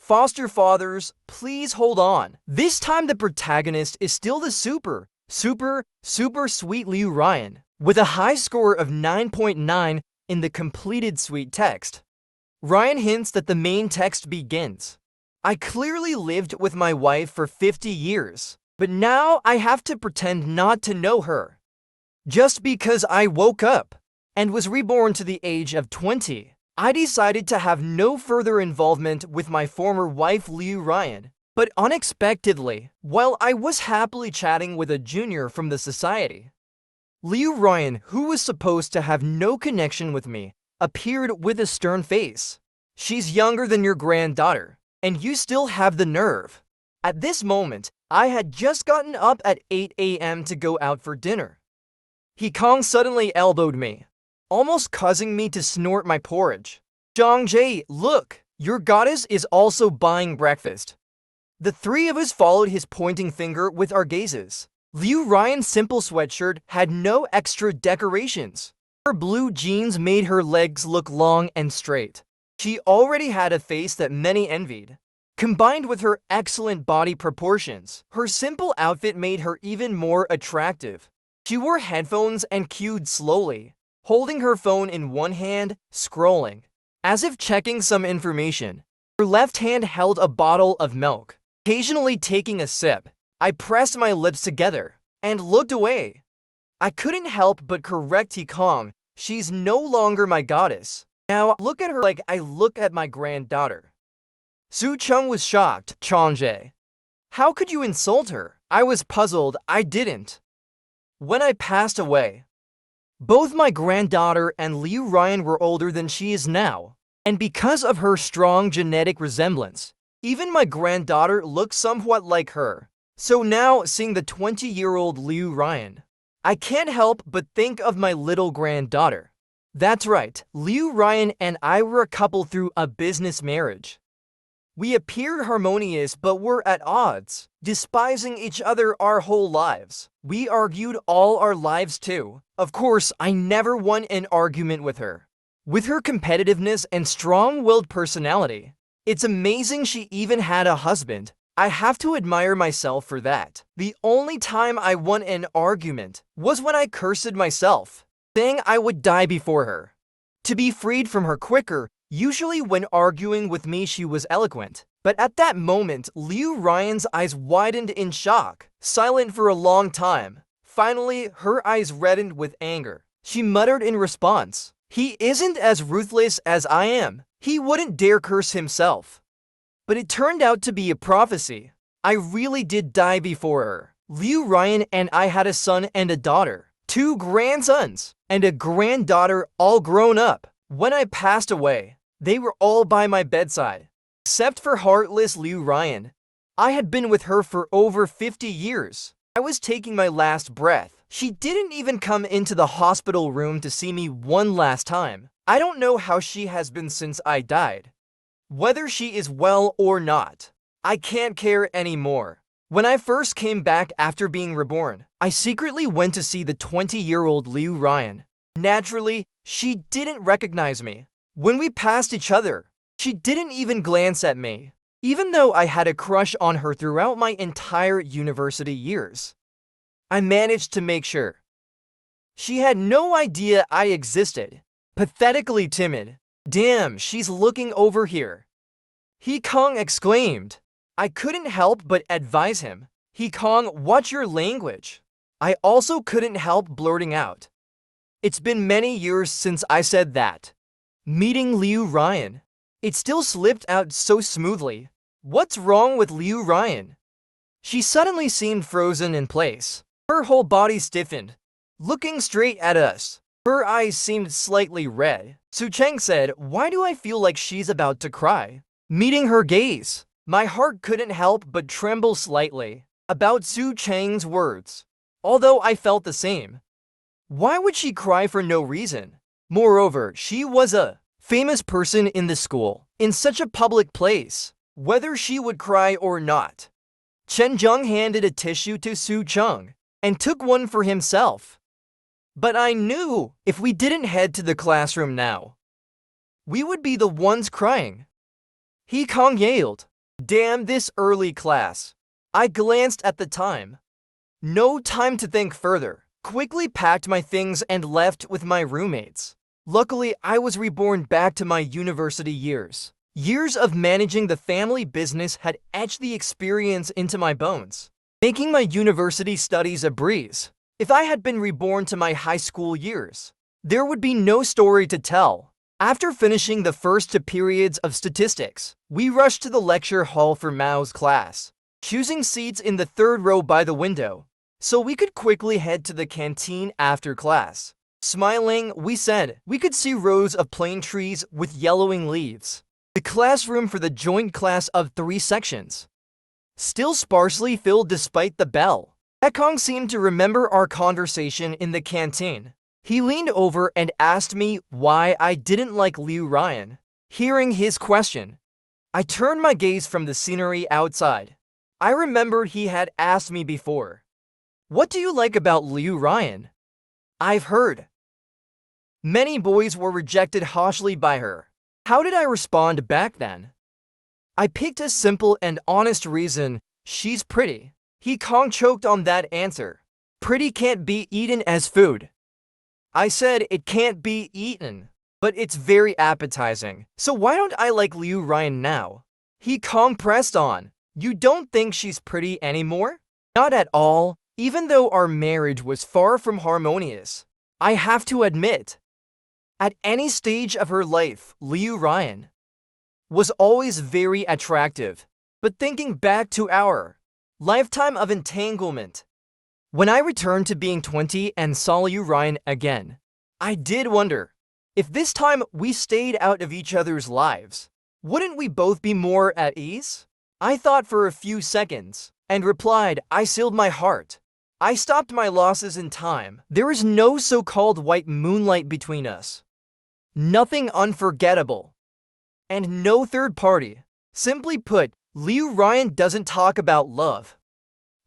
Foster fathers, please hold on. This time the protagonist is still the super sweet Liu Ryan, with a high score of 9.9 in the completed sweet text. Ryan hints that the main text begins. I clearly lived with my wife for 50 years, but now I have to pretend not to know her. Just because I woke up and was reborn to the age of 20, I decided to have no further involvement with my former wife Liu Ryan. But unexpectedly, while I was happily chatting with a junior from the society, Liu Ryan, who was supposed to have no connection with me, appeared with a stern face. She's younger than your granddaughter, and you still have the nerve. At this moment, I had just gotten up at 8 a.m. to go out for dinner. He Kong suddenly elbowed me, almost causing me to snort my porridge. Zhang Jie, look, your goddess is also buying breakfast. The three of us followed his pointing finger with our gazes. Liu Ryan's simple sweatshirt had no extra decorations. Her blue jeans made her legs look long and straight. She already had a face that many envied. Combined with her excellent body proportions, her simple outfit made her even more attractive. She wore headphones and queued slowly, holding her phone in one hand, scrolling, as if checking some information. Her left hand held a bottle of milk. Occasionally taking a sip, I pressed my lips together and looked away. I couldn't help but correct Kong. She's no longer my goddess. Now look at her like I look at my granddaughter. Su Cheng was shocked. Chang'e, how could you insult her? I was puzzled. I didn't. When I passed away, both my granddaughter and Liu Ryan were older than she is now, and because of her strong genetic resemblance, even my granddaughter looks somewhat like her. So now, seeing the 20-year-old Liu Ryan, I can't help but think of my little granddaughter. That's right, Liu Ryan and I were a couple through a business marriage. We appeared harmonious but were at odds, despising each other our whole lives. We argued all our lives too. Of course, I never won an argument with her. With her competitiveness and strong-willed personality, it's amazing she even had a husband. I have to admire myself for that. The only time I won an argument was when I cursed myself, saying I would die before her. To be freed from her quicker, usually when arguing with me she was eloquent. But at that moment, Liu Ryan's eyes widened in shock, silent for a long time. Finally, her eyes reddened with anger. She muttered in response, "He isn't as ruthless as I am. He wouldn't dare curse himself." But it turned out to be a prophecy. I really did die before her. Liu Ryan and I had a son and a daughter, 2 grandsons, and a granddaughter all grown up. When I passed away, they were all by my bedside. Except for heartless Liu Ryan. I had been with her for over 50 years. I was taking my last breath. She didn't even come into the hospital room to see me one last time. I don't know how she has been since I died. Whether she is well or not, I can't care anymore. When I first came back after being reborn, I secretly went to see the 20-year-old Liu Ryan. Naturally, she didn't recognize me. When we passed each other, she didn't even glance at me, even though I had a crush on her throughout my entire university years. I managed to make sure. She had no idea I existed. Pathetically timid. Damn, she's looking over here. Kong exclaimed. I couldn't help but advise him. Kong, watch your language. I also couldn't help blurting out. It's been many years since I said that. Meeting Liu Ryan. It still slipped out so smoothly. What's wrong with Liu Ryan? She suddenly seemed frozen in place. Her whole body stiffened, looking straight at us. Her eyes seemed slightly red. Su Cheng said, "Why do I feel like she's about to cry?" Meeting her gaze, my heart couldn't help but tremble slightly about Su Cheng's words, although I felt the same. Why would she cry for no reason? Moreover, she was a famous person in the school, in such a public place. Whether she would cry or not. Chen Zheng handed a tissue to Su Cheng and took one for himself. But I knew if we didn't head to the classroom now, we would be the ones crying. Kong yelled, Damn this early class. I glanced at the time. No time to think further. Quickly packed my things and left with my roommates. Luckily, I was reborn back to my university years. Years of managing the family business had etched the experience into my bones, making my university studies a breeze. If I had been reborn to my high school years, there would be no story to tell. After finishing the first 2 periods of statistics, we rushed to the lecture hall for Mao's class, choosing seats in the 3rd row by the window, so we could quickly head to the canteen after class. Smiling, we said we could see rows of plane trees with yellowing leaves. The classroom for the joint class of 3 sections, still sparsely filled despite the bell. Ekong seemed to remember our conversation in the canteen. He leaned over and asked me why I didn't like Liu Ryan. Hearing his question, I turned my gaze from the scenery outside. I remembered he had asked me before, "What do you like about Liu Ryan?" I've heard many boys were rejected harshly by her. How did I respond back then? I picked a simple and honest reason: she's pretty. He choked on that answer. Pretty can't be eaten as food. I said it can't be eaten, but it's very appetizing. So why don't I like Liu Ryan now? He pressed on. You don't think she's pretty anymore? Not at all, even though our marriage was far from harmonious. I have to admit, at any stage of her life, Liu Ryan was always very attractive. But thinking back to our lifetime of entanglement, when I returned to being 20 and saw Liu Ryan again, I did wonder, if this time we stayed out of each other's lives, wouldn't we both be more at ease? I thought for a few seconds and replied, I sealed my heart. I stopped my losses in time. There is no so-called white moonlight between us. Nothing unforgettable. And no third party. Simply put, Liu Ryan doesn't talk about love.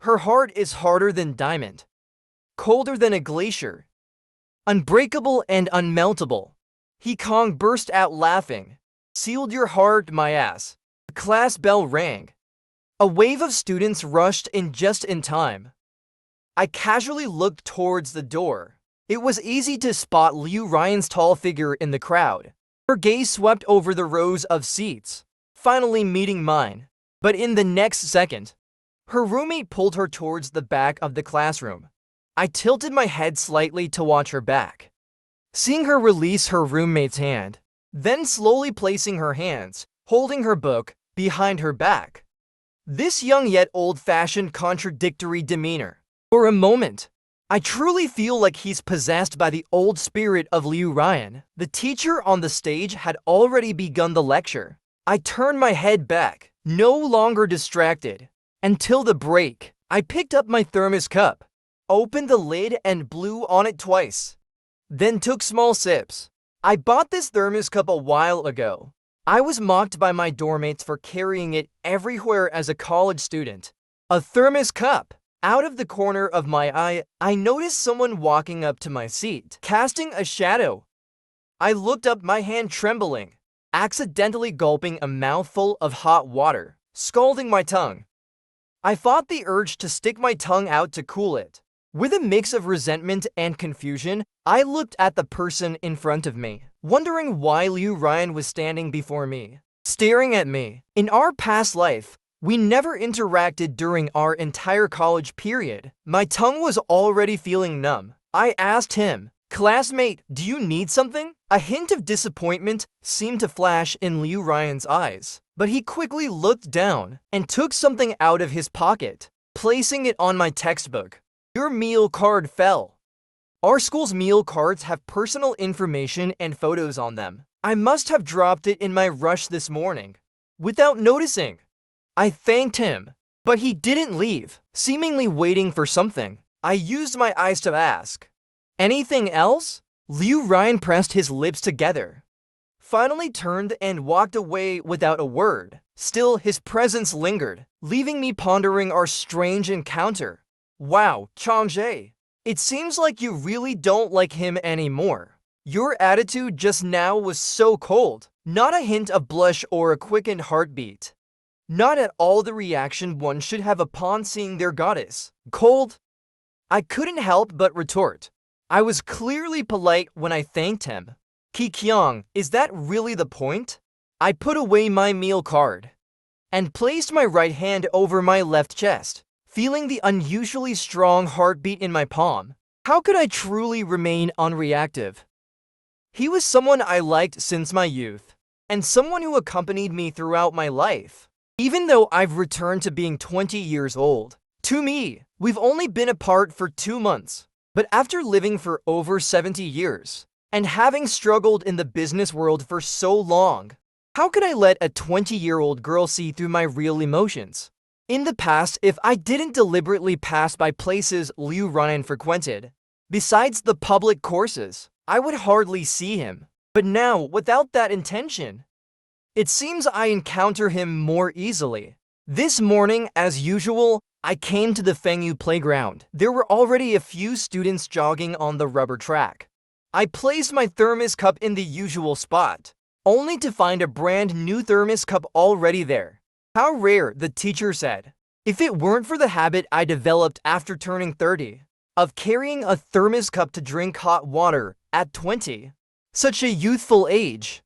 Her heart is harder than diamond, colder than a glacier, unbreakable and unmeltable. He burst out laughing. Sealed your heart, my ass. The class bell rang. A wave of students rushed in just in time. I casually looked towards the door. It was easy to spot Liu Ryan's tall figure in the crowd. Her gaze swept over the rows of seats, finally meeting mine. But in the next second, her roommate pulled her towards the back of the classroom. I tilted my head slightly to watch her back, seeing her release her roommate's hand, then slowly placing her hands, holding her book, behind her back. This young yet old-fashioned contradictory demeanor. For a moment, I truly feel like he's possessed by the old spirit of Liu Ryan. The teacher on the stage had already begun the lecture. I turned my head back, no longer distracted. Until the break, I picked up my thermos cup, opened the lid and blew on it twice, then took small sips. I bought this thermos cup a while ago. I was mocked by my dormmates for carrying it everywhere as a college student. A thermos cup! Out of the corner of my eye, I noticed someone walking up to my seat, casting a shadow. I looked up, my hand trembling, accidentally gulping a mouthful of hot water, scalding my tongue. I fought the urge to stick my tongue out to cool it. With a mix of resentment and confusion, I looked at the person in front of me, wondering why Liu Ryan was standing before me, staring at me. In our past life, we never interacted during our entire college period. My tongue was already feeling numb. I asked him, "Classmate, do you need something?" A hint of disappointment seemed to flash in Liu Ryan's eyes, but he quickly looked down and took something out of his pocket, placing it on my textbook. Your meal card fell. Our school's meal cards have personal information and photos on them. I must have dropped it in my rush this morning, without noticing. I thanked him, but he didn't leave, seemingly waiting for something. I used my eyes to ask, "Anything else?" Liu Ryan pressed his lips together, finally turned and walked away without a word. Still, his presence lingered, leaving me pondering our strange encounter. Wow, Changjae, it seems like you really don't like him anymore. Your attitude just now was so cold, not a hint of blush or a quickened heartbeat. Not at all the reaction one should have upon seeing their goddess. Cold? I couldn't help but retort. I was clearly polite when I thanked him. Kikyong, is that really the point? I put away my meal card and placed my right hand over my left chest, feeling the unusually strong heartbeat in my palm. How could I truly remain unreactive? He was someone I liked since my youth, and someone who accompanied me throughout my life. Even though I've returned to being 20 years old, to me, we've only been apart for 2 months. But after living for over 70 years, and having struggled in the business world for so long, how could I let a 20-year-old girl see through my real emotions? In the past, if I didn't deliberately pass by places Liu Ryan frequented, besides the public courses, I would hardly see him. But now, without that intention, it seems I encounter him more easily. This morning, as usual, I came to the Fengyu playground. There were already a few students jogging on the rubber track. I placed my thermos cup in the usual spot, only to find a brand new thermos cup already there. How rare, the teacher said. If it weren't for the habit I developed after turning 30, of carrying a thermos cup to drink hot water at 20, such a youthful age.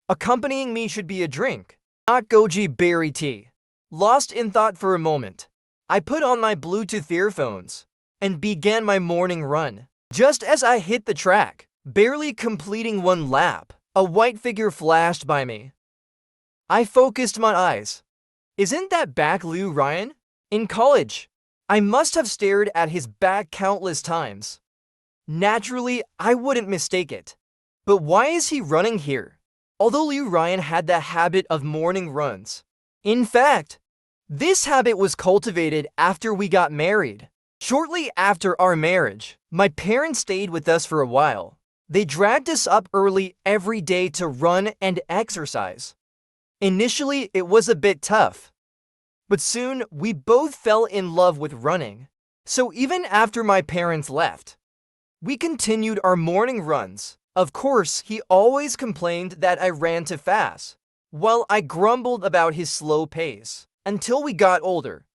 Accompanying me should be a drink, not goji berry tea. Lost in thought for a moment, I put on my Bluetooth earphones and began my morning run. Just as I hit the track, barely completing one lap, a white figure flashed by me. I focused my eyes. Isn't that back Liu Ryan? In college, I must have stared at his back countless times. Naturally, I wouldn't mistake it. But why is he running here? Although Liu Ryan had the habit of morning runs. In fact, this habit was cultivated after we got married. Shortly after our marriage, my parents stayed with us for a while. They dragged us up early every day to run and exercise. Initially, it was a bit tough, but soon we both fell in love with running. So even after my parents left, we continued our morning runs. Of course, he always complained that I ran too fast, while I grumbled about his slow pace. Until we got older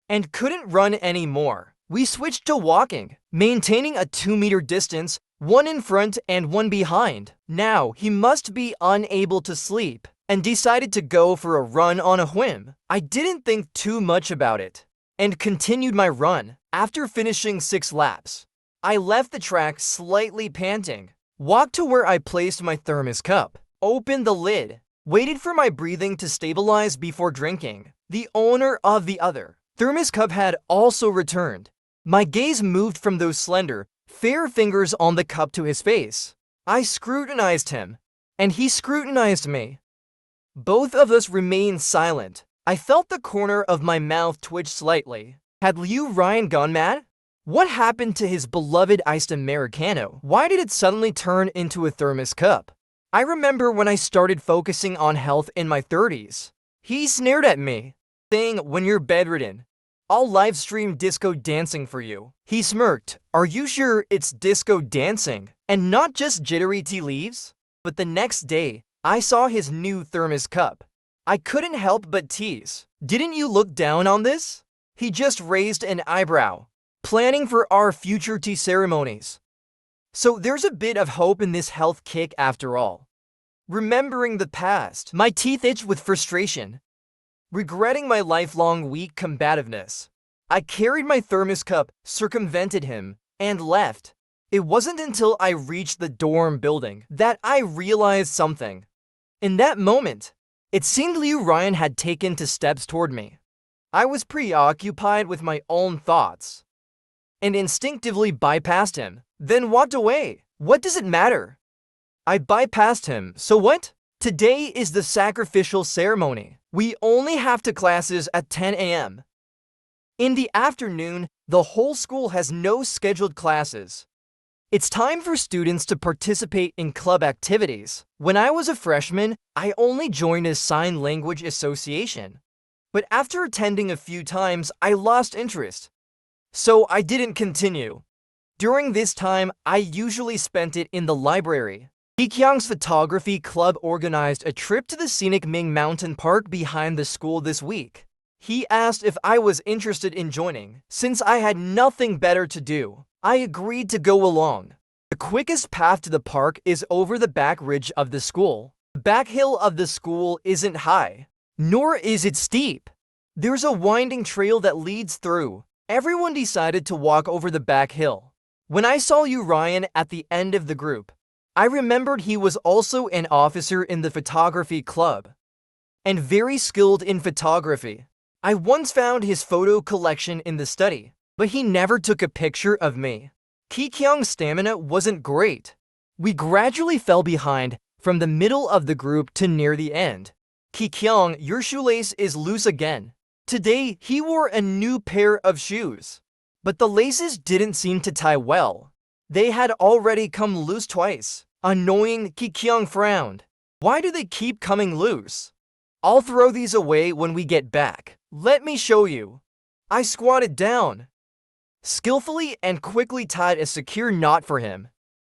and couldn't run anymore, we switched to walking, maintaining a 2-meter distance, one in front and one behind. Now he must be unable to sleep and decided to go for a run on a whim. I didn't think too much about it and continued my run. After finishing 6 laps, I left the track slightly panting, walked to where I placed my thermos cup, opened the lid, waited for my breathing to stabilize before drinking. The owner of the other thermos cup had also returned. My gaze moved from those slender, fair fingers on the cup to his face. I scrutinized him, and he scrutinized me. Both of us remained silent. I felt the corner of my mouth twitch slightly. Had Liu Ryan gone mad? What happened to his beloved iced Americano? Why did it suddenly turn into a thermos cup? I remember when I started focusing on health in my 30s. He sneered at me, saying, "When you're bedridden, I'll live stream disco dancing for you." He smirked. "Are you sure it's disco dancing and not just jittery tea leaves?" But the next day, I saw his new thermos cup. I couldn't help but tease. "Didn't you look down on this?" He just raised an eyebrow, planning for our future tea ceremonies. So there's a bit of hope in this health kick after all. Remembering the past, my teeth itched with frustration. Regretting my lifelong weak combativeness, I carried my thermos cup, circumvented him, and left. It wasn't until I reached the dorm building that I realized something. In that moment, it seemed Liu Ryan had taken 2 steps toward me. I was preoccupied with my own thoughts and instinctively bypassed him, then walked away. What does it matter? I bypassed him, so what? Today is the sacrificial ceremony. We only have classes at 10 a.m. In the afternoon, the whole school has no scheduled classes. It's time for students to participate in club activities. When I was a freshman, I only joined a sign language association. But after attending a few times, I lost interest. So I didn't continue. During this time, I usually spent it in the library. Kikyang's photography club organized a trip to the scenic Ming Mountain Park behind the school this week. He asked if I was interested in joining. Since I had nothing better to do, I agreed to go along. The quickest path to the park is over the back ridge of the school. The back hill of the school isn't high, nor is it steep. There's a winding trail that leads through. Everyone decided to walk over the back hill. When I saw Ryan at the end of the group, I remembered he was also an officer in the photography club and very skilled in photography. I once found his photo collection in the study, but he never took a picture of me. Kikyang's stamina wasn't great. We gradually fell behind from the middle of the group to near the end. Kikyang, your shoelace is loose again. Today, he wore a new pair of shoes, but the laces didn't seem to tie well. They had already come loose twice. Annoying, Kikyang frowned. Why do they keep coming loose? I'll throw these away when we get back. Let me show you. I squatted down, skillfully and quickly tied a secure knot for him.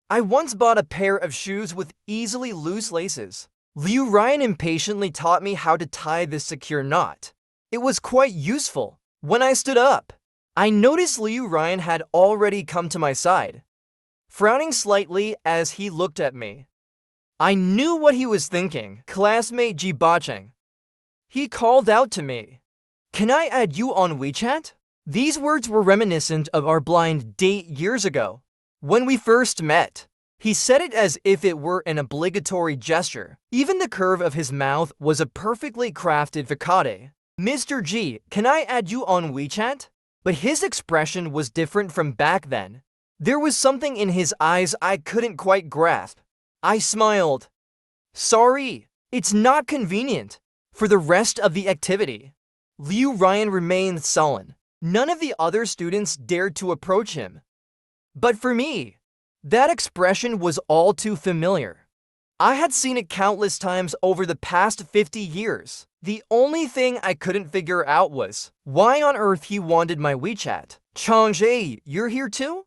I once bought a pair of shoes with easily loose laces. Ryan impatiently taught me how to tie this secure knot. It was quite useful. When I stood up, I noticed Ryan had already come to my side, frowning slightly as he looked at me. I knew what he was thinking. Classmate Ji Bacheng. He called out to me, "Can I add you on WeChat?" These words were reminiscent of our blind date years ago, when we first met. He said it as if it were an obligatory gesture. Even the curve of his mouth was a perfectly crafted facade. "Mr. G, can I add you on WeChat?" But his expression was different from back then. There was something in his eyes I couldn't quite grasp. I smiled. "Sorry, it's not convenient." For the rest of the activity, Ryan remained sullen. None of the other students dared to approach him. But for me, that expression was all too familiar. I had seen it countless times over the past 50 years. The only thing I couldn't figure out was why on earth he wanted my WeChat. "Changjae, you're here too?"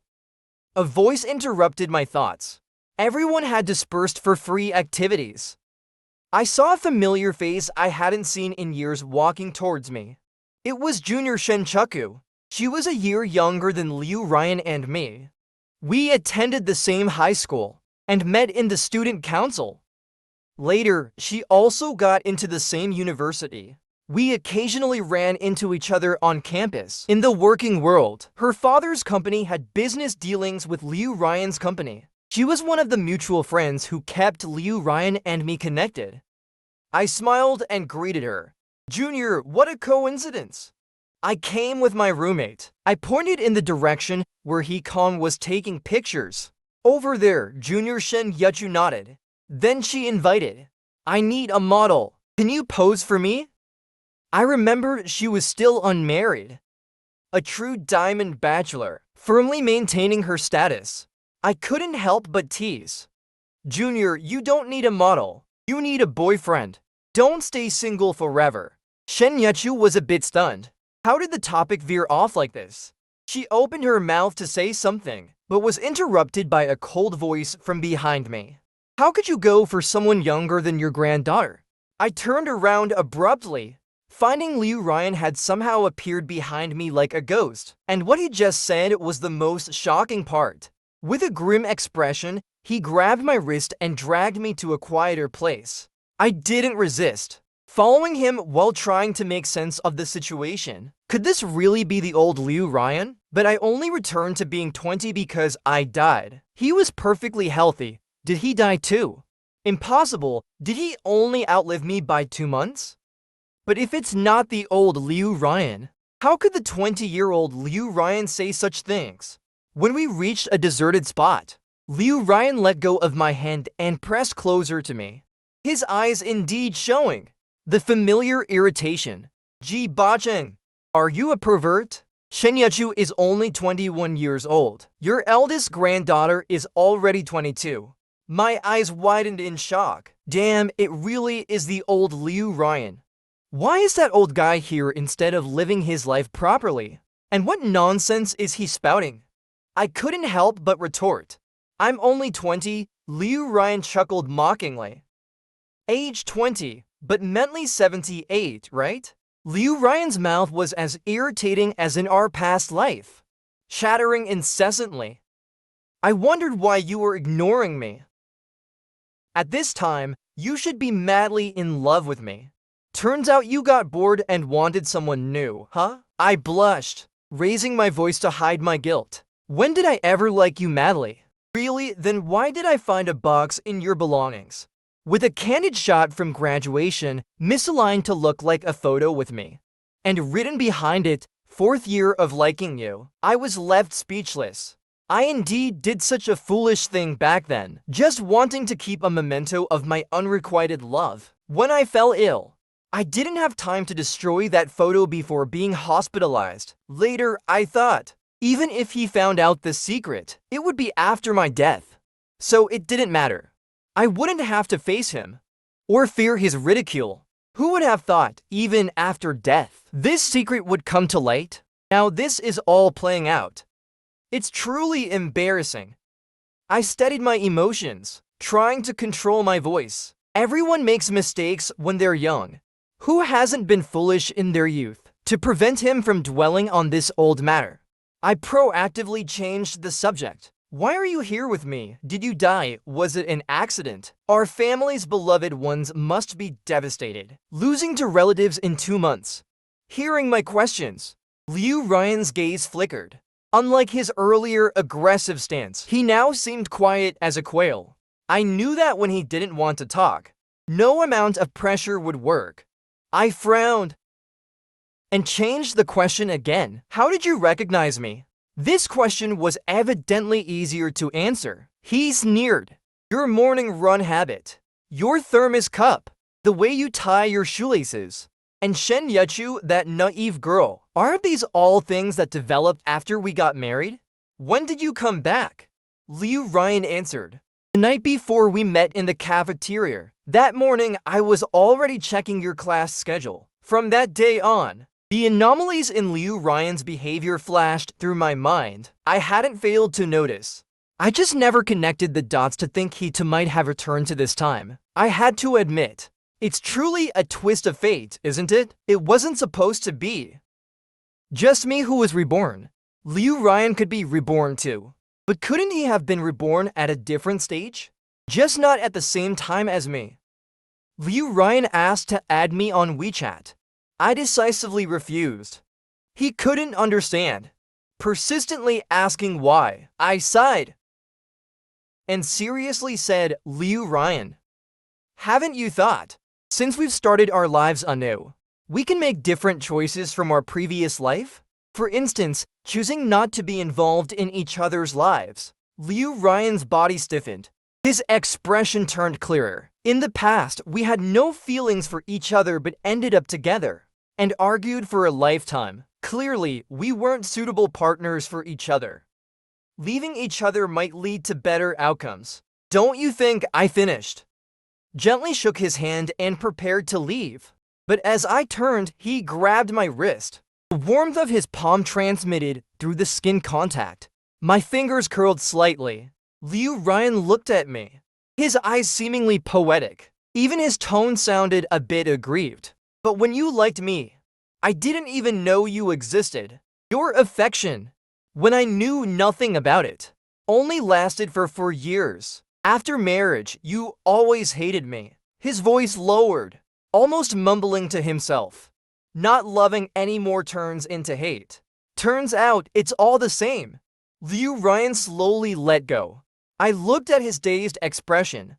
A voice interrupted my thoughts. Everyone had dispersed for free activities. I saw a familiar face I hadn't seen in years walking towards me. It was Junior Shen Chuku. She was a year younger than Ryan and me. We attended the same high school and met in the student council. Later, she also got into the same university. We occasionally ran into each other on campus. In the working world, her father's company had business dealings with Ryan's company. She was one of the mutual friends who kept Ryan and me connected. I smiled and greeted her. "Junior, what a coincidence." I came with my roommate. I pointed in the direction where Kong was taking pictures. "Over there," Junior Shen Yachu nodded. Then she invited, "I need a model. Can you pose for me?" I remembered she was still unmarried. A true diamond bachelor, firmly maintaining her status. I couldn't help but tease. "Junior, you don't need a model. You need a boyfriend. Don't stay single forever." Shen Yachu was a bit stunned. How did the topic veer off like this? She opened her mouth to say something, but was interrupted by a cold voice from behind me. "How could you go for someone younger than your granddaughter?" I turned around abruptly, finding Ryan had somehow appeared behind me like a ghost. And what he just said was the most shocking part. With a grim expression, he grabbed my wrist and dragged me to a quieter place. I didn't resist, following him while trying to make sense of the situation. Could this really be the old Ryan? But I only returned to being 20 because I died. He was perfectly healthy. Did he die too? Impossible. Did he only outlive me by 2 months? But if it's not the old Ryan, how could the 20-year-old Ryan say such things? When we reached a deserted spot, Ryan let go of my hand and pressed closer to me. His eyes indeed showing the familiar irritation. "Ji Bacheng, are you a pervert? Shen Yachu is only 21 years old. Your eldest granddaughter is already 22. My eyes widened in shock. Damn, it really is the old Ryan. Why is that old guy here instead of living his life properly? And what nonsense is he spouting? I couldn't help but retort. I'm only 20, Liu Ryan chuckled mockingly. Age 20, but mentally 78, right? Liu Ryan's mouth was as irritating as in our past life, chattering incessantly. I wondered why you were ignoring me. At this time, you should be madly in love with me. Turns out you got bored and wanted someone new, huh? I blushed, raising my voice to hide my guilt. When did I ever like you madly? Really? Then why did I find a box in your belongings with a candid shot from graduation misaligned to look like a photo with me, and written behind it, 4th year of liking you? I was left speechless. I indeed did such a foolish thing back then, just wanting to keep a memento of my unrequited love. When I fell ill, I didn't have time to destroy that photo before being hospitalized. Later, I thought, even if he found out the secret, it would be after my death. So it didn't matter. I wouldn't have to face him, or fear his ridicule. Who would have thought, even after death, this secret would come to light? Now this is all playing out. It's truly embarrassing. I steadied my emotions, trying to control my voice. Everyone makes mistakes when they're young. Who hasn't been foolish in their youth? To prevent him from dwelling on this old matter, I proactively changed the subject. Why are you here with me? Did you die? Was it an accident? Our family's beloved ones must be devastated, losing to relatives in 2 months. Hearing my questions, Liu Ryan's gaze flickered. Unlike his earlier aggressive stance, he now seemed quiet as a quail. I knew that when he didn't want to talk, no amount of pressure would work. I frowned and changed the question again. How did you recognize me? This question was evidently easier to answer. He sneered. Your morning run habit, your thermos cup, the way you tie your shoelaces, and Shen Yechu, that naive girl. Aren't these all things that developed after we got married? When did you come back? Liu Ryan answered. The night before we met in the cafeteria. That morning, I was already checking your class schedule. From that day on, the anomalies in Liu Ryan's behavior flashed through my mind. I hadn't failed to notice. I just never connected the dots to think he too might have returned to this time. I had to admit, it's truly a twist of fate, isn't it? It wasn't supposed to be just me who was reborn. Liu Ryan could be reborn too. But couldn't he have been reborn at a different stage? Just not at the same time as me. Liu Ryan asked to add me on WeChat. I decisively refused. He couldn't understand, persistently asking why. I sighed and seriously said, Liu Ryan, haven't you thought, since we've started our lives anew, we can make different choices from our previous life? For instance, choosing not to be involved in each other's lives. Liu Ryan's body stiffened. His expression turned clearer. In the past, we had no feelings for each other but ended up together and argued for a lifetime. Clearly, we weren't suitable partners for each other. Leaving each other might lead to better outcomes. Don't you think? I finished. Gently shook his hand and prepared to leave. But as I turned, he grabbed my wrist. The warmth of his palm transmitted through the skin contact. My fingers curled slightly. Liu Ryan looked at me, his eyes seemingly poetic. Even his tone sounded a bit aggrieved. But when you liked me, I didn't even know you existed. Your affection, when I knew nothing about it, only lasted for 4 years. After marriage, you always hated me. His voice lowered, almost mumbling to himself. Not loving any more turns into hate. Turns out it's all the same. Liu Ryan slowly let go. I looked at his dazed expression,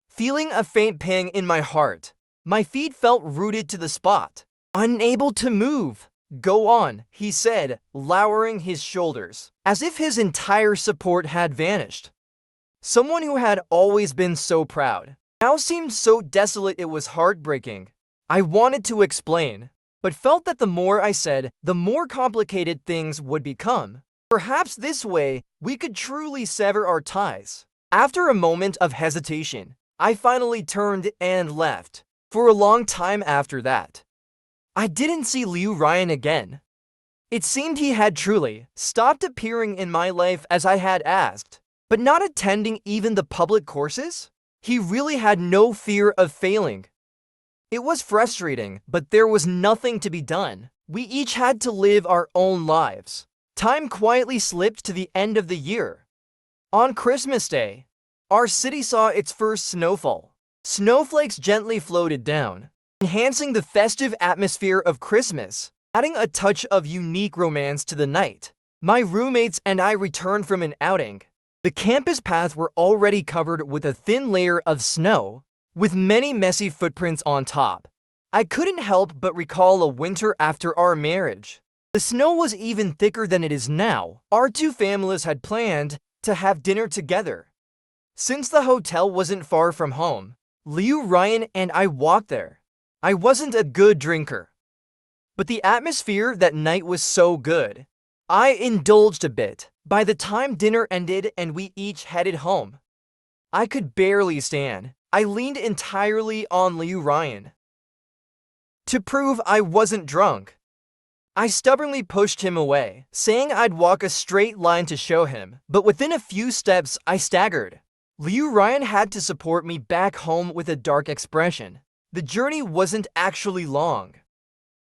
feeling a faint pang in my heart. My feet felt rooted to the spot, unable to move. Go on, he said, lowering his shoulders, as if his entire support had vanished. Someone who had always been so proud now seemed so desolate it was heartbreaking. I wanted to explain, but felt that the more I said, the more complicated things would become. Perhaps this way, we could truly sever our ties. After a moment of hesitation, I finally turned and left. For a long time after that, I didn't see Liu Ryan again. It seemed he had truly stopped appearing in my life as I had asked. but not attending even the public courses? He really had no fear of failing. It was frustrating, but there was nothing to be done. We each had to live our own lives. Time quietly slipped to the end of the year. On Christmas Day, our city saw its first snowfall. Snowflakes gently floated down, enhancing the festive atmosphere of Christmas, adding a touch of unique romance to the night. My roommates and I returned from an outing. The campus paths were already covered with a thin layer of snow, with many messy footprints on top. I couldn't help but recall a winter after our marriage. The snow was even thicker than it is now. Our two families had planned to have dinner together. Since the hotel wasn't far from home, Liu, Ryan, and I walked there. I wasn't a good drinker, but the atmosphere that night was so good. I indulged a bit. By the time dinner ended and we each headed home, I could barely stand. I leaned entirely on Liu Ryan to prove I wasn't drunk. I stubbornly pushed him away, saying I'd walk a straight line to show him, but within a few steps I staggered. Liu Ryan had to support me back home with a dark expression. The journey wasn't actually long,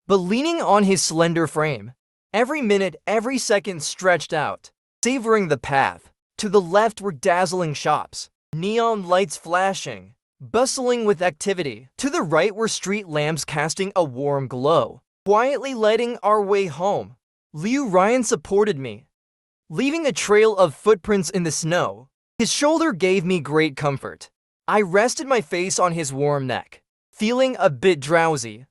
but leaning on his slender frame, every minute, every second stretched out, savoring the path. To the left were dazzling shops, neon lights flashing, bustling with activity. To the right were street lamps casting a warm glow, quietly lighting our way home. Liu Ryan supported me, leaving a trail of footprints in the snow. His shoulder gave me great comfort. I rested my face on his warm neck, feeling a bit drowsy.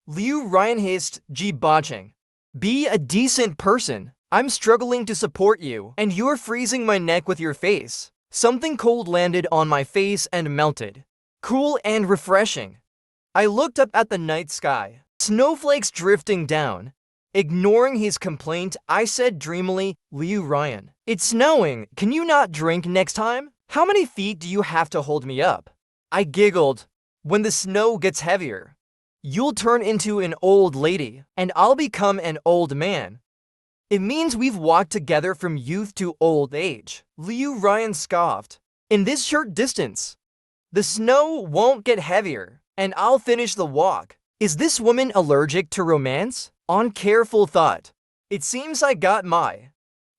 Liu Ryan hissed, "Ji Bacheng, be a decent person. I'm struggling to support you, and you're freezing my neck with your face." Something cold landed on my face and melted, cool and refreshing. I looked up at the night sky, snowflakes drifting down. Ignoring his complaint, I said dreamily, "Liu Ryan, it's snowing. Can you not drink next time? How many feet do you have to hold me up?" I giggled. "When the snow gets heavier, you'll turn into an old lady, and I'll become an old man. It means we've walked together from youth to old age." Liu Ryan scoffed. "In this short distance, the snow won't get heavier, and I'll finish the walk. Is this woman allergic to romance?" On careful thought, it seems I got my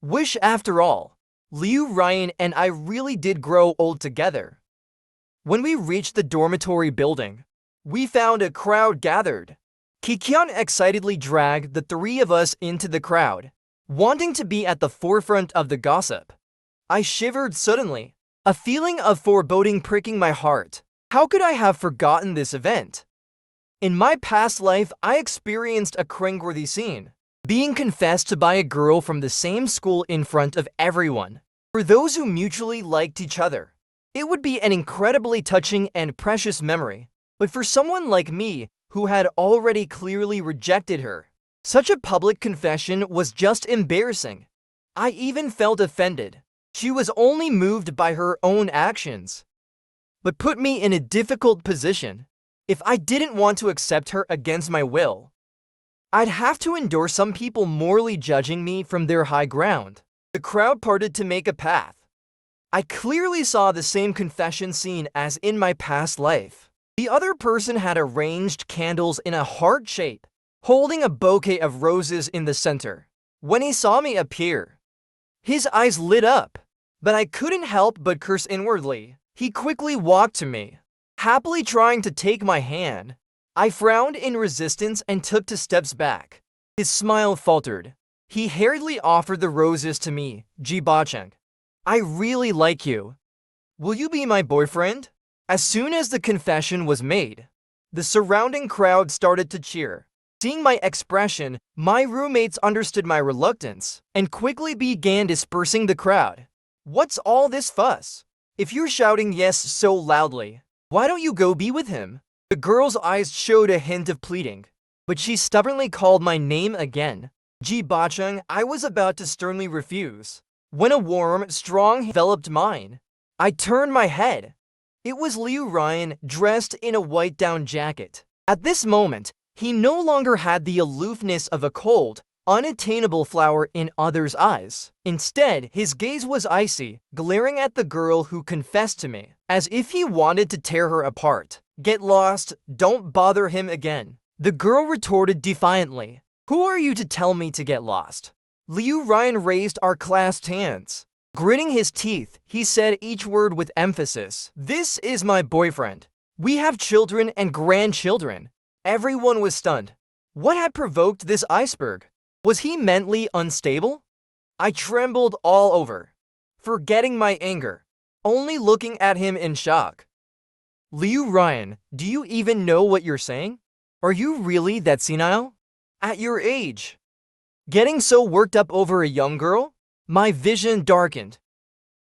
wish after all. Liu Ryan and I really did grow old together. When we reached the dormitory building, we found a crowd gathered. Kikian excitedly dragged the three of us into the crowd, wanting to be at the forefront of the gossip. I shivered suddenly, a feeling of foreboding pricking my heart. How could I have forgotten this event? In my past life, I experienced a cringeworthy scene, being confessed to by a girl from the same school in front of everyone. For those who mutually liked each other, it would be an incredibly touching and precious memory. But for someone like me, who had already clearly rejected her, such a public confession was just embarrassing. I even felt offended. She was only moved by her own actions, but put me in a difficult position. If I didn't want to accept her against my will, I'd have to endure some people morally judging me from their high ground. The crowd parted to make a path. I clearly saw the same confession scene as in my past life. The other person had arranged candles in a heart shape, holding a bouquet of roses in the center. When he saw me appear, his eyes lit up, but I couldn't help but curse inwardly. He quickly walked to me, happily trying to take my hand. I frowned in resistance and took 2 steps back. His smile faltered. He hurriedly offered the roses to me. "Ji Bacheng, I really like you. Will you be my boyfriend?" As soon as the confession was made, the surrounding crowd started to cheer. Seeing my expression, my roommates understood my reluctance and quickly began dispersing the crowd. "What's all this fuss? If you're shouting yes so loudly, why don't you go be with him?" The girl's eyes showed a hint of pleading, but she stubbornly called my name again. "Ji Bacheng," I was about to sternly refuse, when a warm, strong hand enveloped mine. I turned my head. It was Liu Ryan, dressed in a white down jacket. At this moment, he no longer had the aloofness of a cold, unattainable flower in others' eyes. Instead, his gaze was icy, glaring at the girl who confessed to me, as if he wanted to tear her apart. Get lost, don't bother him again. The girl retorted defiantly. Who are you to tell me to get lost? Liu Ryan raised our clasped hands. Gritting his teeth, he said each word with emphasis. This is my boyfriend. We have children and grandchildren. Everyone was stunned. What had provoked this iceberg? Was he mentally unstable? I trembled all over, forgetting my anger, only looking at him in shock. Liu Ryan, do you even know what you're saying? Are you really that senile? At your age? Getting so worked up over a young girl? My vision darkened.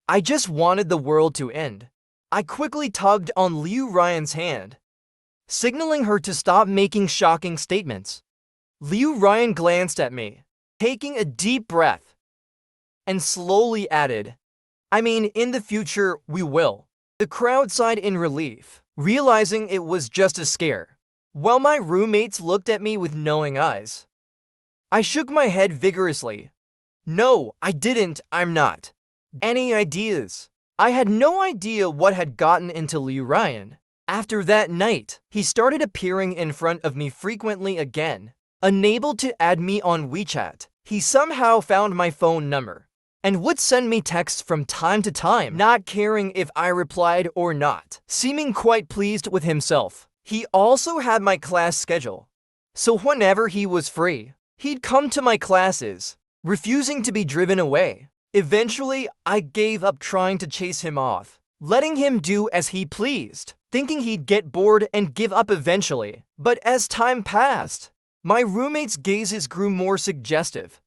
I just wanted the world to end. I quickly tugged on Liu Ryan's hand, signaling her to stop making shocking statements. Liu Ryan glanced at me, taking a deep breath, and slowly added, I mean, in the future, we will. The crowd sighed in relief, realizing it was just a scare, while my roommates looked at me with knowing eyes. I shook my head vigorously. No, I didn't, I'm not. Any ideas? I had no idea what had gotten into Liu Ryan. After that night, he started appearing in front of me frequently again. Unable to add me on WeChat, he somehow found my phone number and would send me texts from time to time, not caring if I replied or not, seeming quite pleased with himself. He also had my class schedule, so whenever he was free, he'd come to my classes, refusing to be driven away. Eventually, I gave up trying to chase him off, letting him do as he pleased, thinking he'd get bored and give up eventually. But as time passed, my roommate's gazes grew more suggestive.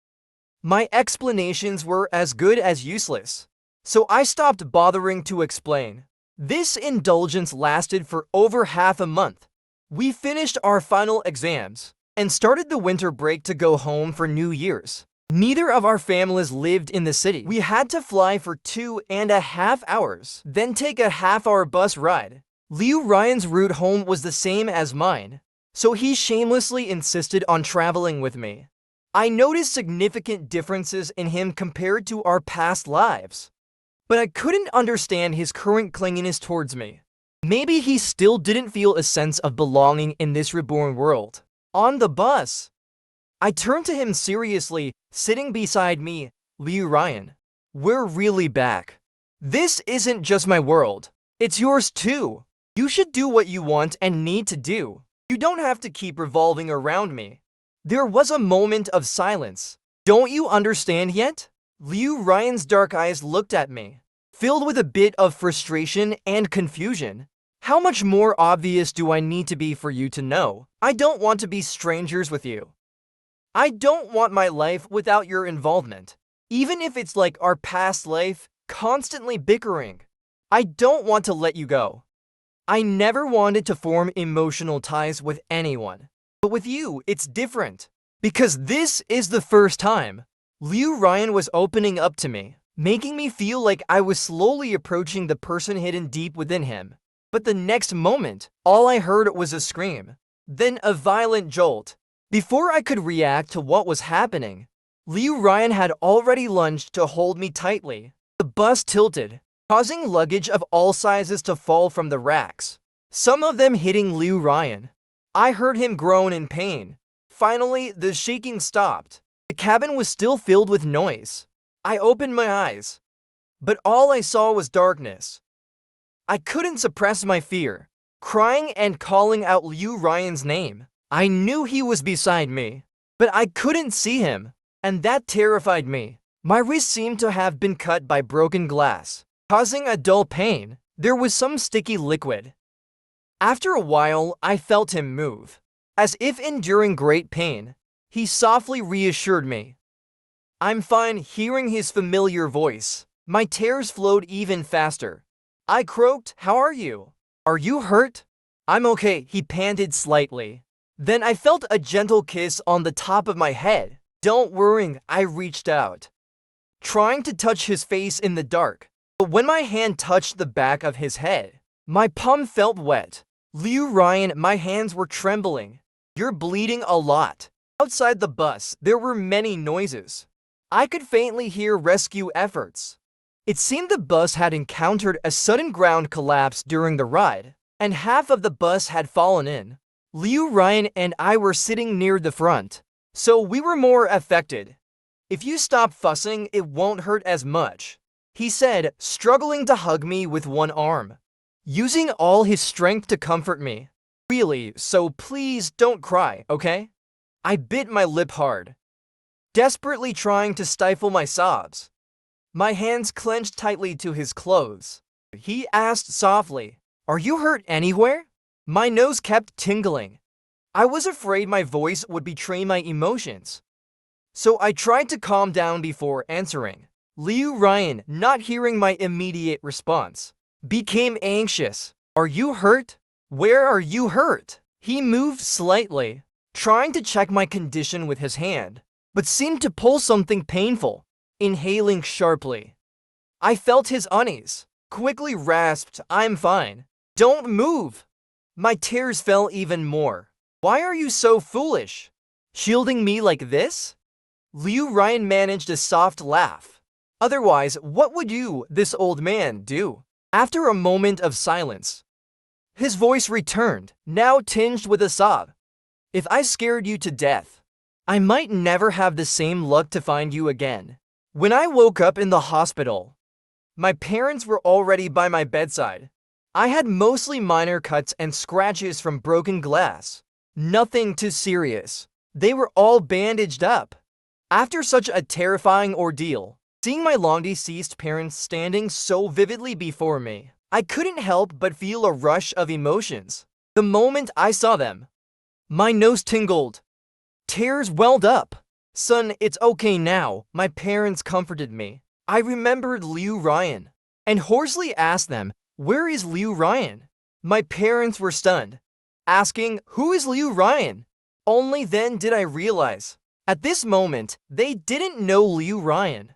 My explanations were as good as useless, so I stopped bothering to explain. This indulgence lasted for over half a month. We finished our final exams and started the winter break to go home for New Year's. Neither of our families lived in the city. We had to fly for 2.5 hours, then take a half-hour bus ride. Liu Ryan's route home was the same as mine, so he shamelessly insisted on traveling with me. I noticed significant differences in him compared to our past lives, but I couldn't understand his current clinginess towards me. Maybe he still didn't feel a sense of belonging in this reborn world. On the bus, I turned to him seriously, sitting beside me. Liu Ryan, we're really back. This isn't just my world, it's yours too. You should do what you want and need to do. You don't have to keep revolving around me. There was a moment of silence. Don't you understand yet? Liu Ryan's dark eyes looked at me, filled with a bit of frustration and confusion. How much more obvious do I need to be for you to know? I don't want to be strangers with you. I don't want my life without your involvement, even if it's like our past life, constantly bickering. I don't want to let you go. I never wanted to form emotional ties with anyone. But with you, it's different. Because this is the first time Liu Ryan was opening up to me, making me feel like I was slowly approaching the person hidden deep within him. But the next moment, all I heard was a scream, then a violent jolt. Before I could react to what was happening, Liu Ryan had already lunged to hold me tightly. The bus tilted, causing luggage of all sizes to fall from the racks, some of them hitting Liu Ryan. I heard him groan in pain. Finally, the shaking stopped. The cabin was still filled with noise. I opened my eyes, but all I saw was darkness. I couldn't suppress my fear, crying and calling out Liu Ryan's name. I knew he was beside me, but I couldn't see him, and that terrified me. My wrist seemed to have been cut by broken glass, causing a dull pain. There was some sticky liquid. After a while, I felt him move. As if enduring great pain, he softly reassured me. I'm fine. Hearing his familiar voice, my tears flowed even faster. I croaked, how are you? Are you hurt? I'm okay, he panted slightly. Then I felt a gentle kiss on the top of my head. Don't worry, I reached out, trying to touch his face in the dark. But when my hand touched the back of his head, my palm felt wet. Liu Ryan, my hands were trembling. You're bleeding a lot. Outside the bus, there were many noises. I could faintly hear rescue efforts. It seemed the bus had encountered a sudden ground collapse during the ride, and half of the bus had fallen in. Liu Ryan and I were sitting near the front, so we were more affected. "If you stop fussing, it won't hurt as much," he said, struggling to hug me with one arm, using all his strength to comfort me. "Really, so please don't cry, okay?" I bit my lip hard, desperately trying to stifle my sobs. My hands clenched tightly to his clothes. He asked softly, "Are you hurt anywhere?" My nose kept tingling. I was afraid my voice would betray my emotions, so I tried to calm down before answering. Liu Ryan, not hearing my immediate response, became anxious. "Are you hurt? Where are you hurt?" He moved slightly, trying to check my condition with his hand, but seemed to pull something painful, inhaling sharply. I felt his unease, quickly rasped, "I'm fine. Don't move." My tears fell even more. "Why are you so foolish? Shielding me like this?" Liu Ryan managed a soft laugh. "Otherwise, what would you, this old man, do?" After a moment of silence, his voice returned, now tinged with a sob. "If I scared you to death, I might never have the same luck to find you again." When I woke up in the hospital, my parents were already by my bedside. I had mostly minor cuts and scratches from broken glass. Nothing too serious. They were all bandaged up. After such a terrifying ordeal, seeing my long-deceased parents standing so vividly before me, I couldn't help but feel a rush of emotions. The moment I saw them, my nose tingled. Tears welled up. "Son, it's okay now," my parents comforted me. I remembered Liu Ryan and hoarsely asked them, "Where is Liu Ryan?" My parents were stunned, asking, "Who is Liu Ryan?" Only then did I realize. At this moment, they didn't know Liu Ryan.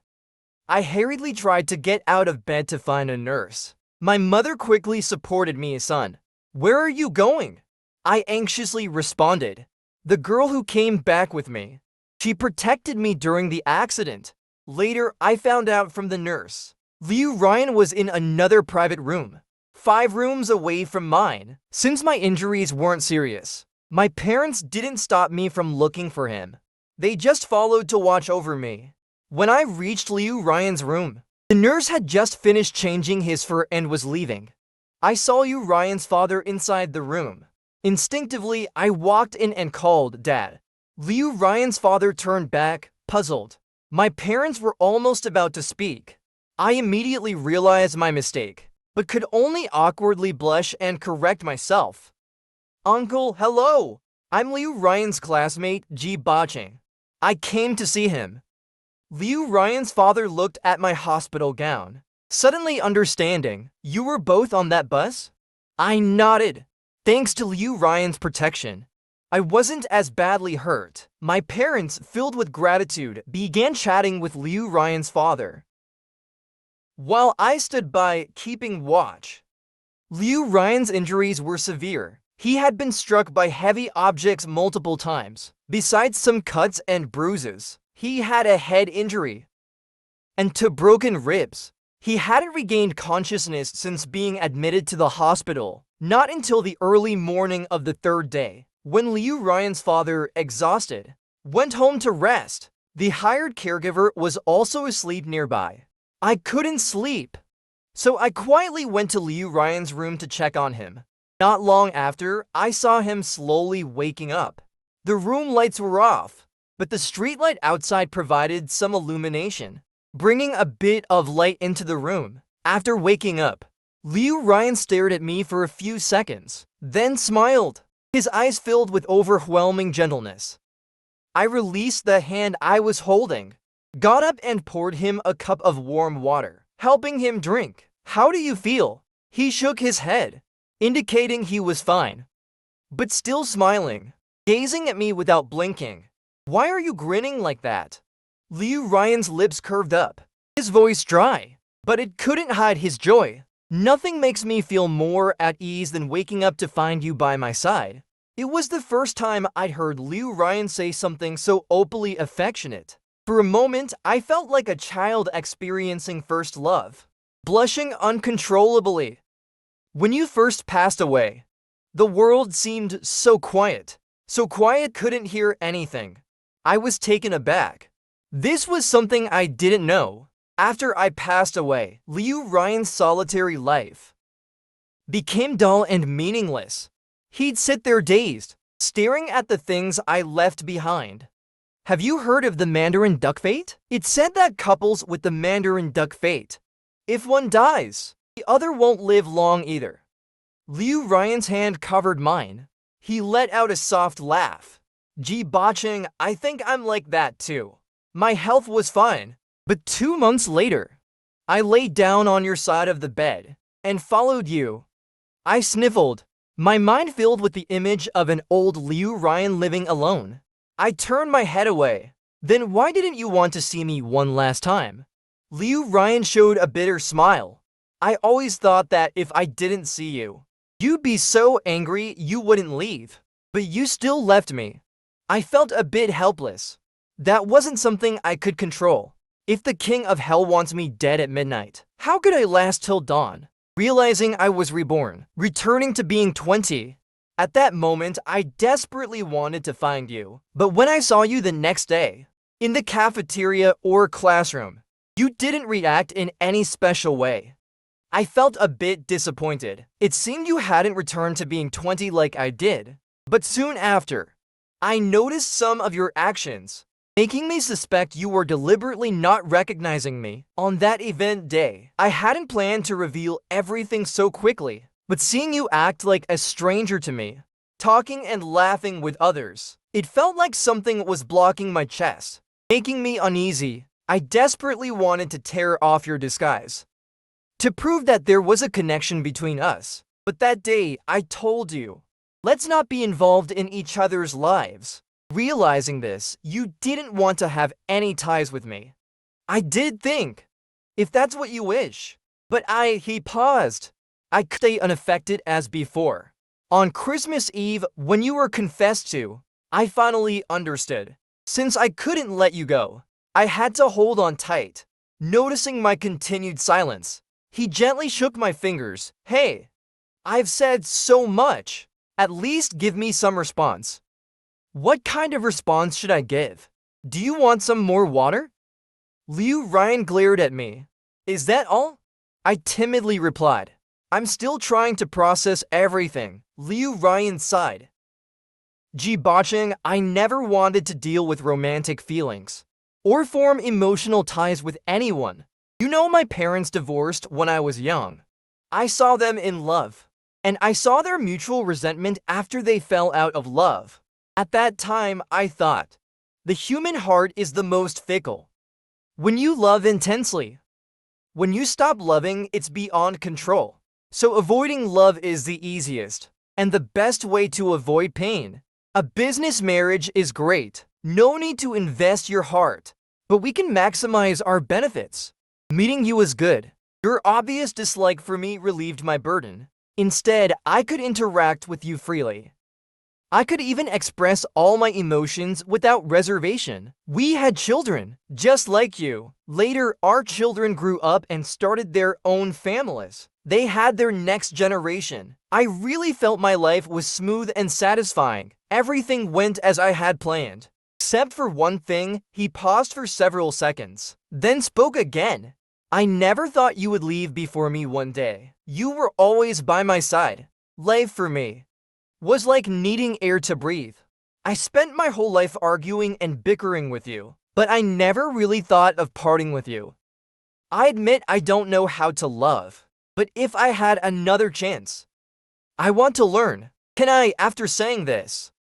I hurriedly tried to get out of bed to find a nurse. My mother quickly supported me. "Son, where are you going?" I anxiously responded. "The girl who came back with me. She protected me during the accident." Later, I found out from the nurse, Liu Ryan was in another private room, 5 rooms away from mine. Since my injuries weren't serious, my parents didn't stop me from looking for him. They just followed to watch over me. When I reached Liu Ryan's room, the nurse had just finished changing his fur and was leaving. I saw Liu Ryan's father inside the room. Instinctively, I walked in and called, "Dad." Liu Ryan's father turned back, puzzled. My parents were almost about to speak. I immediately realized my mistake, but could only awkwardly blush and correct myself. "Uncle, hello! I'm Liu Ryan's classmate, Ji Baching. I came to see him." Liu Ryan's father looked at my hospital gown, suddenly understanding. "You were both on that bus?" I nodded. Thanks to Liu Ryan's protection, I wasn't as badly hurt. My parents, filled with gratitude, began chatting with Liu Ryan's father, while I stood by, keeping watch. Liu Ryan's injuries were severe. He had been struck by heavy objects multiple times. Besides some cuts and bruises, he had a head injury and 2 broken ribs. He hadn't regained consciousness since being admitted to the hospital, not until the early morning of the 3rd day, when Liu Ryan's father, exhausted, went home to rest. The hired caregiver was also asleep nearby. I couldn't sleep, so I quietly went to Liu Ryan's room to check on him. Not long after, I saw him slowly waking up. The room lights were off, but the streetlight outside provided some illumination, bringing a bit of light into the room. After waking up, Liu Ryan stared at me for a few seconds, then smiled, his eyes filled with overwhelming gentleness. I released the hand I was holding, got up and poured him a cup of warm water, helping him drink. "How do you feel?" He shook his head, indicating he was fine, but still smiling, gazing at me without blinking. "Why are you grinning like that?" Liu Ryan's lips curved up, his voice dry, but it couldn't hide his joy. "Nothing makes me feel more at ease than waking up to find you by my side. It was the first time I'd heard Liu Ryan say something so openly affectionate. For a moment, I felt like a child experiencing first love, blushing uncontrollably. When you first passed away, the world seemed so quiet couldn't hear anything. I was taken aback. This was something I didn't know. After I passed away, Liu Ryan's solitary life became dull and meaningless. He'd sit there dazed, staring at the things I left behind. Have you heard of the Mandarin duck fate? It's said that couples with the Mandarin duck fate, if one dies, the other won't live long either. Liu Ryan's hand covered mine. He let out a soft laugh. Gee botching, I think I'm like that too. My health was fine, but 2 months later, I lay down on your side of the bed and followed you. I sniffled, my mind filled with the image of an old Liu Ryan living alone. I turned my head away. Then why didn't you want to see me one last time? Liu Ryan showed a bitter smile. I always thought that if I didn't see you, you'd be so angry you wouldn't leave. But you still left me. I felt a bit helpless. That wasn't something I could control. If the king of hell wants me dead at midnight, how could I last till dawn? Realizing I was reborn, returning to being 20. At that moment, I desperately wanted to find you. But when I saw you the next day, in the cafeteria or classroom, you didn't react in any special way. I felt a bit disappointed. It seemed you hadn't returned to being 20 like I did. But soon after, I noticed some of your actions, making me suspect you were deliberately not recognizing me. On that event day, I hadn't planned to reveal everything so quickly, but seeing you act like a stranger to me, talking and laughing with others, it felt like something was blocking my chest, making me uneasy. I desperately wanted to tear off your disguise, to prove that there was a connection between us. But that day, I told you, let's not be involved in each other's lives. Realizing this, you didn't want to have any ties with me. I did think, if that's what you wish. But he paused. I could stay unaffected as before. On Christmas Eve, when you were confessed to, I finally understood. Since I couldn't let you go, I had to hold on tight. Noticing my continued silence, he gently shook my fingers. Hey, I've said so much. At least give me some response. What kind of response should I give? Do you want some more water? Liu Ryan glared at me. Is that all? I timidly replied. I'm still trying to process everything. Liu Ryan sighed. Gee botching, I never wanted to deal with romantic feelings or form emotional ties with anyone. You know, my parents divorced when I was young. I saw them in love, and I saw their mutual resentment after they fell out of love. At that time, I thought, the human heart is the most fickle. When you love intensely, when you stop loving, it's beyond control. So avoiding love is the easiest and the best way to avoid pain. A business marriage is great. No need to invest your heart, but we can maximize our benefits. Meeting you was good. Your obvious dislike for me relieved my burden. Instead, I could interact with you freely. I could even express all my emotions without reservation. We had children, just like you. Later, our children grew up and started their own families. They had their next generation. I really felt my life was smooth and satisfying. Everything went as I had planned. Except for one thing, he paused for several seconds, then spoke again. I never thought you would leave before me one day. You were always by my side. Life for me was like needing air to breathe. I spent my whole life arguing and bickering with you, but I never really thought of parting with you. I admit I don't know how to love, but if I had another chance, I want to learn. Can I? After saying this,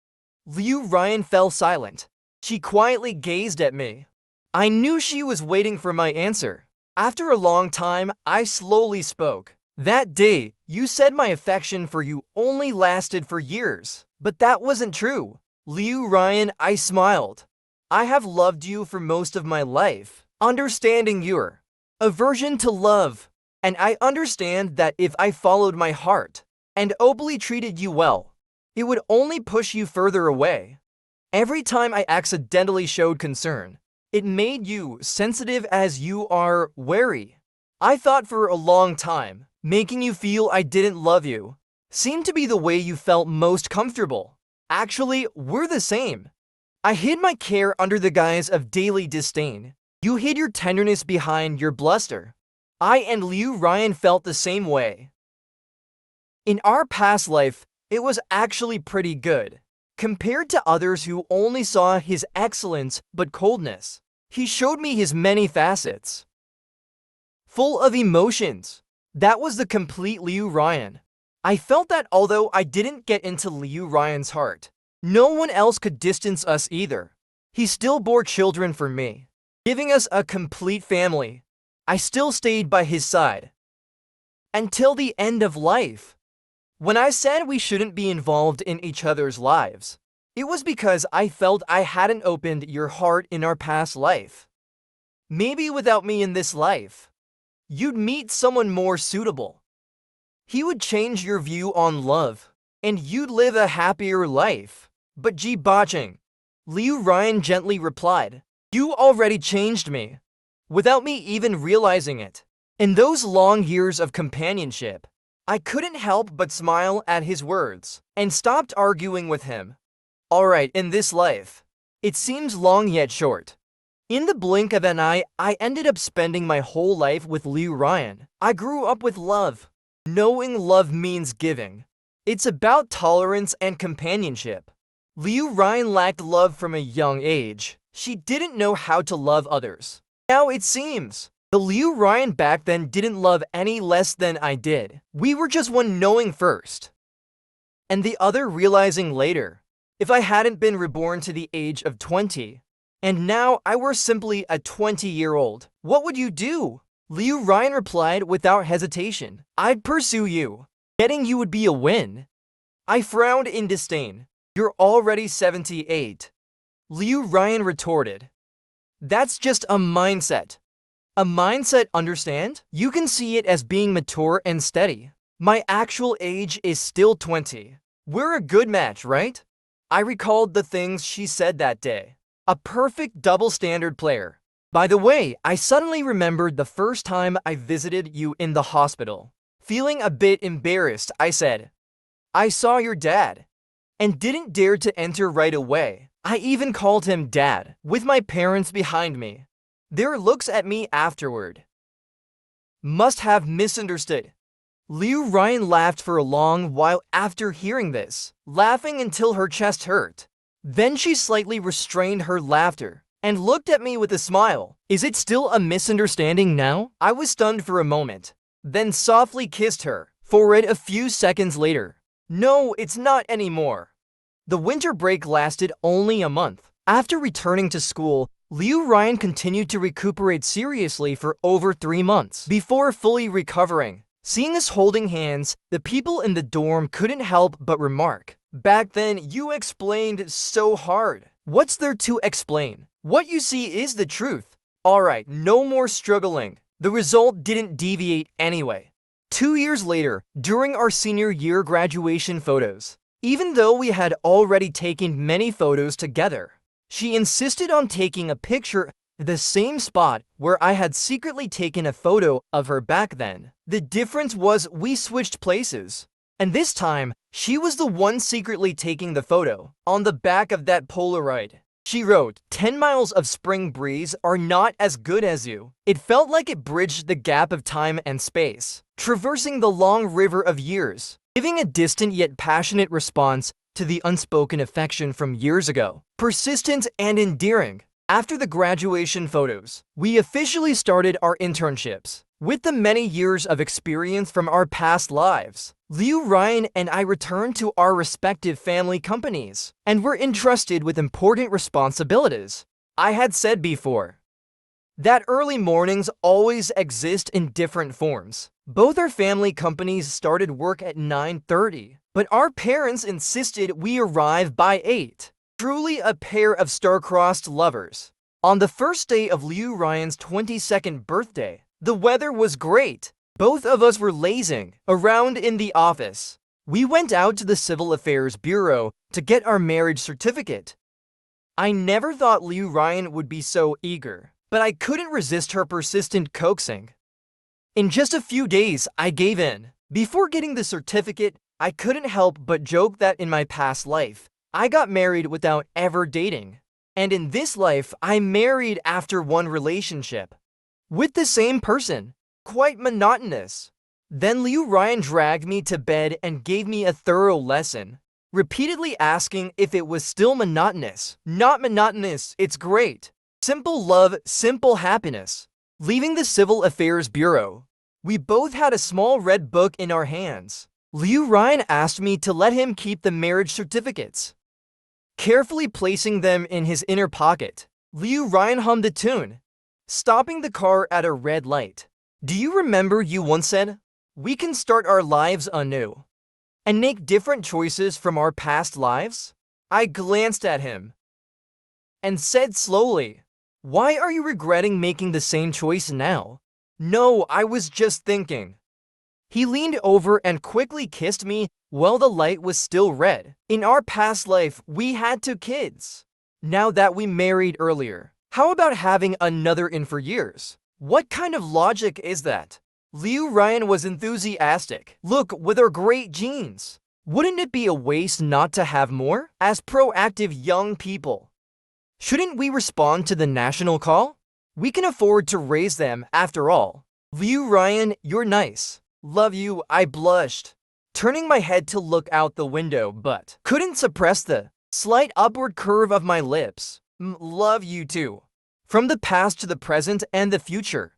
Liu Ryan fell silent. She quietly gazed at me. I knew she was waiting for my answer. After a long time, I slowly spoke. That day, you said my affection for you only lasted for years. But that wasn't true. Liu Ryan, I smiled. I have loved you for most of my life, understanding your aversion to love. And I understand that if I followed my heart and openly treated you well, it would only push you further away. Every time I accidentally showed concern, it made you sensitive as you are wary. I thought for a long time, making you feel I didn't love you seemed to be the way you felt most comfortable. Actually, we're the same. I hid my care under the guise of daily disdain. You hid your tenderness behind your bluster. I and Liu Ryan felt the same way. In our past life, it was actually pretty good. Compared to others who only saw his excellence but coldness, he showed me his many facets. Full of emotions. That was the complete Liu Ryan. I felt that although I didn't get into Liu Ryan's heart, no one else could distance us either. He still bore children for me, giving us a complete family. I still stayed by his side. Until the end of life. When I said we shouldn't be involved in each other's lives, it was because I felt I hadn't opened your heart in our past life. Maybe without me in this life, you'd meet someone more suitable. He would change your view on love, and you'd live a happier life. But Ji Baching, Liu Ryan gently replied, you already changed me, without me even realizing it. In those long years of companionship, I couldn't help but smile at his words, and stopped arguing with him. Alright, in this life, it seems long yet short. In the blink of an eye, I ended up spending my whole life with Liu Ryan. I grew up with love. Knowing love means giving. It's about tolerance and companionship. Liu Ryan lacked love from a young age. She didn't know how to love others. Now it seems, the Liu Ryan back then didn't love any less than I did. We were just one knowing first, and the other realizing later. If I hadn't been reborn to the age of 20, and now I were simply a 20-year-old, what would you do? Liu Ryan replied without hesitation. I'd pursue you. Getting you would be a win. I frowned in disdain. You're already 78. Liu Ryan retorted. That's just a mindset. A mindset, understand? You can see it as being mature and steady. My actual age is still 20. We're a good match, right? I recalled the things she said that day. A perfect double standard player. By the way, I suddenly remembered the first time I visited you in the hospital. Feeling a bit embarrassed, I said, I saw your dad, and didn't dare to enter right away. I even called him Dad, with my parents behind me. Their looks at me afterward must have misunderstood. Liu Ryan laughed for a long while after hearing this, laughing until her chest hurt. Then she slightly restrained her laughter and looked at me with a smile. Is it still a misunderstanding now? I was stunned for a moment, then softly kissed her forehead a few seconds later. No, it's not anymore. The winter break lasted only a month. After returning to school, Liu Ryan continued to recuperate seriously for over 3 months before fully recovering. Seeing us holding hands, the people in the dorm couldn't help but remark, back then you explained so hard. What's there to explain? What you see is the truth. Alright, no more struggling. The result didn't deviate anyway. 2 years later, during our senior year graduation photos, even though we had already taken many photos together, she insisted on taking a picture the same spot where I had secretly taken a photo of her back then. The difference was we switched places, and this time, she was the one secretly taking the photo. On the back of that Polaroid, she wrote, 10 miles of spring breeze are not as good as you. It felt like it bridged the gap of time and space, traversing the long river of years, giving a distant yet passionate response to the unspoken affection from years ago, persistent and endearing. After the graduation photos, we officially started our internships. With the many years of experience from our past lives, Liu Ryan and I returned to our respective family companies and were entrusted with important responsibilities. I had said before that early mornings always exist in different forms. Both our family companies started work at 9:30, but our parents insisted we arrive by 8. Truly a pair of star-crossed lovers. On the first day of Liu Ryan's 22nd birthday, the weather was great. Both of us were lazing around in the office, We went out to the Civil Affairs Bureau to get our marriage certificate. I never thought Liu Ryan would be so eager, but I couldn't resist her persistent coaxing. In just a few days, I gave in. Before getting the certificate, I couldn't help but joke that in my past life, I got married without ever dating. And in this life, I married after one relationship. With the same person. Quite monotonous. Then Liu Ryan dragged me to bed and gave me a thorough lesson, repeatedly asking if it was still monotonous. Not monotonous, it's great. Simple love, simple happiness. Leaving the Civil Affairs Bureau, we both had a small red book in our hands. Liu Ryan asked me to let him keep the marriage certificates. Carefully placing them in his inner pocket, Liu Ryan hummed a tune, stopping the car at a red light. Do you remember you once said, "We can start our lives anew and make different choices from our past lives?" I glanced at him and said slowly, "Why are you regretting making the same choice now?" "No, I was just thinking." He leaned over and quickly kissed me while the light was still red. In our past life, we had 2 kids. Now that we married earlier, how about having another in for years? What kind of logic is that? Liu Ryan was enthusiastic. Look, with our great genes, wouldn't it be a waste not to have more? As proactive young people, shouldn't we respond to the national call? We can afford to raise them after all. Liu Ryan, you're nice. Love you, I blushed, turning my head to look out the window but couldn't suppress the slight upward curve of my lips. Love you too. From the past to the present and the future,